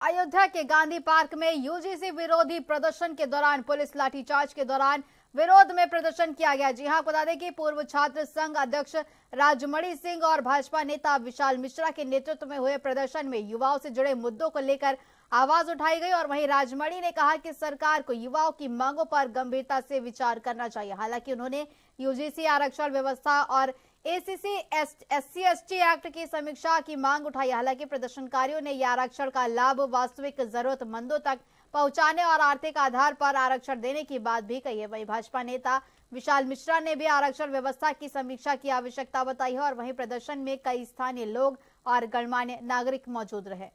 अयोध्या के गांधी पार्क में यूजीसी विरोधी प्रदर्शन के दौरान पुलिस लाठीचार्ज के दौरान विरोध में प्रदर्शन किया गया। जी हां, बता दें कि पूर्व छात्र संघ अध्यक्ष राजमणि सिंह और भाजपा नेता विशाल मिश्रा के नेतृत्व में हुए प्रदर्शन में युवाओं से जुड़े मुद्दों को लेकर आवाज उठाई गई और वहीं राजमणि ने कहा कि सरकार को युवाओं की मांगों पर गंभीरता से विचार करना चाहिए। हालांकि उन्होंने यूजीसी आरक्षण व्यवस्था और एसीसी एससी एसटी एक्ट की समीक्षा की मांग उठाई। हालांकि प्रदर्शनकारियों ने यह आरक्षण का लाभ वास्तविक जरूरतमंदों तक पहुंचाने और आर्थिक आधार पर आरक्षण देने की बात भी कही है। वहीं भाजपा नेता विशाल मिश्रा ने भी आरक्षण व्यवस्था की समीक्षा की आवश्यकता बताई है और वहीं प्रदर्शन में कई स्थानीय लोग और गणमान्य नागरिक मौजूद रहे।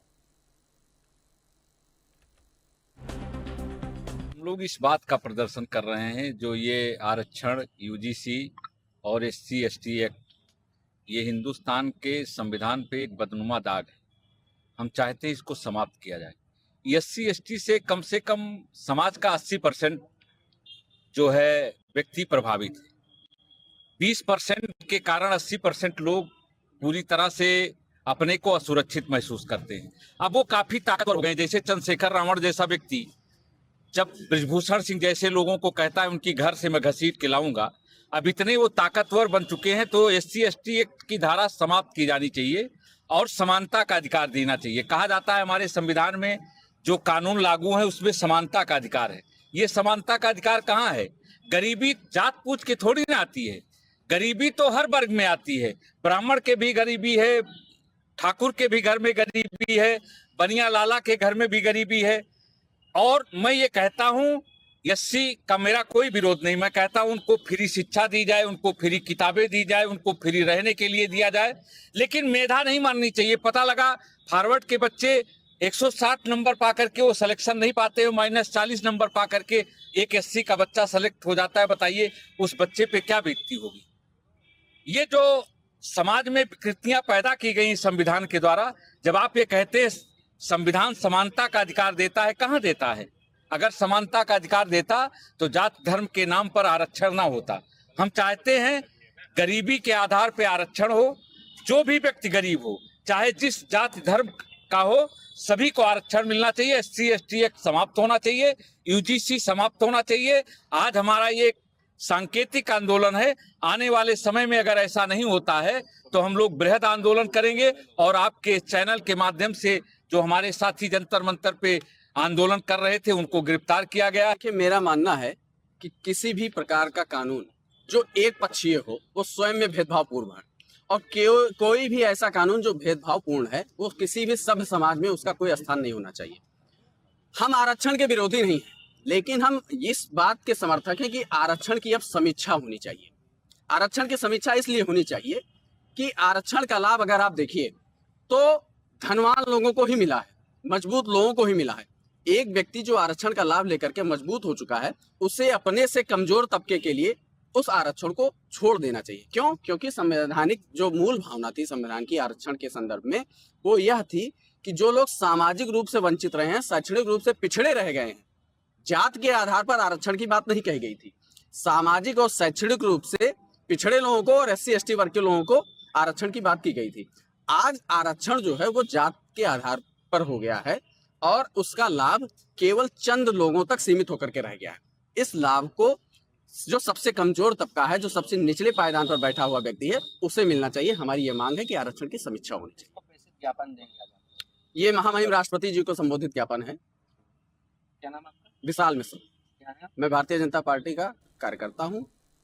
हम लोग इस बात का प्रदर्शन कर रहे हैं जो ये आरक्षण यूजीसी और एससी एसटी एक्ट, ये हिंदुस्तान के संविधान पे एक बदनुमा दाग है। हम चाहते हैं इसको समाप्त किया जाए। एससी एसटी से कम समाज का 80% जो है व्यक्ति प्रभावित है। 20% के कारण 80% लोग पूरी तरह से अपने को असुरक्षित महसूस करते हैं। अब वो काफी ताकतवर हो गए, जैसे चंद्रशेखर रावण जैसा व्यक्ति जब बृजभूषण सिंह जैसे लोगों को कहता है उनकी घर से मैं घसीट के लाऊंगा, अब इतने वो ताकतवर बन चुके हैं। तो एससी एसटी एक्ट की धारा समाप्त की जानी चाहिए और समानता का अधिकार देना चाहिए। कहा जाता है हमारे संविधान में जो कानून लागू है उसमें समानता का अधिकार है। ये समानता का अधिकार कहाँ है? गरीबी जात पूछ के थोड़ी ना आती है, गरीबी तो हर वर्ग में आती है। ब्राह्मण के भी गरीबी है, ठाकुर के भी घर में गरीबी है, बनिया लाला के घर में भी गरीबी है। और मैं ये कहता हूँ एससी का मेरा कोई विरोध नहीं। मैं कहता हूँ उनको फ्री शिक्षा दी जाए, उनको फ्री किताबें दी जाए, उनको फ्री रहने के लिए दिया जाए, लेकिन मेधा नहीं माननी चाहिए। पता लगा फारवर्ड के बच्चे 160 नंबर पा करके वो सिलेक्शन नहीं पाते हो, -40 नंबर पा करके एक एससी का बच्चा सेलेक्ट हो जाता है। बताइए उस बच्चे पे क्या बीतती होगी। ये जो समाज में विकृतियां पैदा की गई संविधान के द्वारा, जब आप ये कहते हैं संविधान समानता का अधिकार देता है, कहाँ देता है? अगर समानता का अधिकार देता तो जात धर्म के नाम पर आरक्षण ना होता। हम चाहते हैं गरीबी के आधार पर आरक्षण हो। जो भी व्यक्ति गरीब हो, चाहे जिस जाति धर्म का हो, सभी को आरक्षण मिलना चाहिए। एससी एसटी एक्ट समाप्त होना चाहिए, यूजीसी समाप्त होना चाहिए। आज हमारा ये सांकेतिक आंदोलन है। आने वाले समय में अगर ऐसा नहीं होता है तो हम लोग बृहद आंदोलन करेंगे और आपके चैनल के माध्यम से जो हमारे साथी जंतर मंतर पे आंदोलन कर रहे थे उनको गिरफ्तार किया गया। कि मेरा मानना है कि किसी भी प्रकार का कानून जो एक पक्षीय हो वो स्वयं में भेदभावपूर्ण है, और कोई भी ऐसा कानून जो भेदभावपूर्ण है वो किसी भी सभ्य समाज में उसका कोई स्थान नहीं होना चाहिए। हम आरक्षण के विरोधी नहीं हैं, लेकिन हम इस बात के समर्थक हैं कि आरक्षण की अब समीक्षा होनी चाहिए। आरक्षण की समीक्षा इसलिए होनी चाहिए कि आरक्षण का लाभ अगर आप देखिए तो धनवान लोगों को ही मिला है, मजबूत लोगों को ही मिला है। एक व्यक्ति जो आरक्षण का लाभ लेकर के मजबूत हो चुका है, उसे अपने से कमजोर तबके के लिए उस आरक्षण को छोड़ देना चाहिए। क्यों? क्योंकि संवैधानिक जो मूल भावना थी संविधान की आरक्षण के संदर्भ में, वो यह थी कि जो लोग सामाजिक रूप से वंचित रहे हैं, शैक्षणिक रूप से पिछड़े रह गए हैं, जात के आधार पर आरक्षण की बात नहीं कही गई थी। सामाजिक और शैक्षणिक रूप से पिछड़े लोगों को और एससी एसटी वर्ग के लोगों को आरक्षण की बात की गई थी। आज आरक्षण जो है वो जात के आधार पर हो गया है और उसका लाभ केवल चंद लोगों तक सीमित होकर के रह गया है। इस लाभ को जो सबसे कमजोर तबका है, जो सबसे निचले पायदान पर बैठा हुआ व्यक्ति है, उसे मिलना चाहिए। हमारी ये मांग है कि आरक्षण की समीक्षा होनी चाहिए। ज्ञापन देंगे। ये महामहिम राष्ट्रपति जी को संबोधित ज्ञापन है। क्या नाम है आपका? विशाल मिश्र। क्या है? मैं भारतीय जनता पार्टी का कार्यकर्ता हूँ